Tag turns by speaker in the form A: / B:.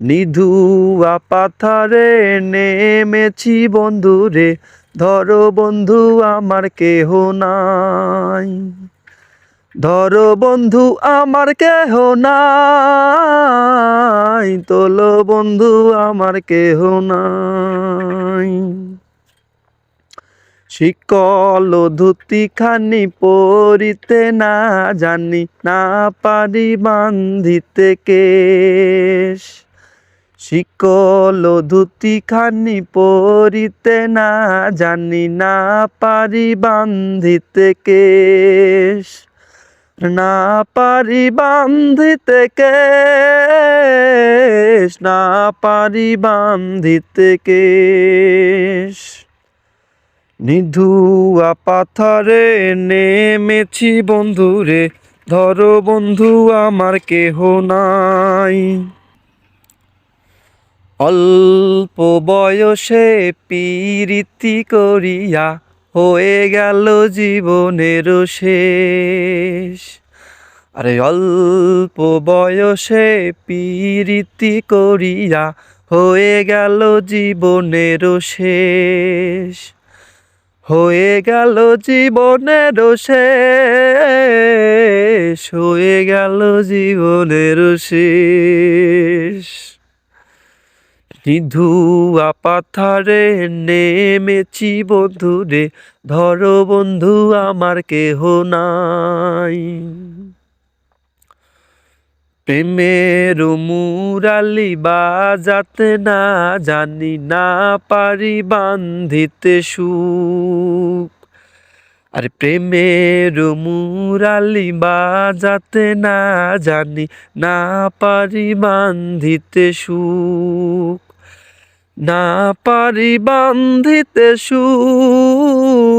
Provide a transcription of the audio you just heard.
A: নিধুয়া পাথারে নেমেছি বন্ধুরে, ধরো বন্ধু আমার কেহ নাই। ধরো বন্ধু আমার কেহ নাই, তোলো বন্ধু আমার কেহ নাই। শিকল ধুতি খানি পরিতে না জানি, না পারি বান্ধিতে কেশ। শিকল ধুতি খানি পরিতে না জানি, না পারি বান্ধিতে কেশ। না পারি বান্ধিতে কেশ, না পারি বান্ধিতে কেশ। নিধুয়া পাথরে নেমেছি বন্ধুরে, ধরো বন্ধু আমার কেহ নাই। অল্প বয়সে পীরিতি করিয়া হয়ে গেল জীবনের শেষ। আরে অল্প বয়সে পীরিতি করিয়া হয়ে গেল জীবনের শেষ। হয়ে গেল জীবনের শেষ, হয়ে গেল জীবনের শেষ। নিধুয়া পাথারে নেমেছি বন্ধুরে, ধরো বন্ধু আমার কেহ নাই। প্রেমের মুরালি বাজাতে না জানি, না পারি বান্ধিতে সুখ। আরে প্রেমের মুরালি বাজাতে না জানি, না পারি বান্ধিতে সুখ। না পারি বান্ধিতে সুখ।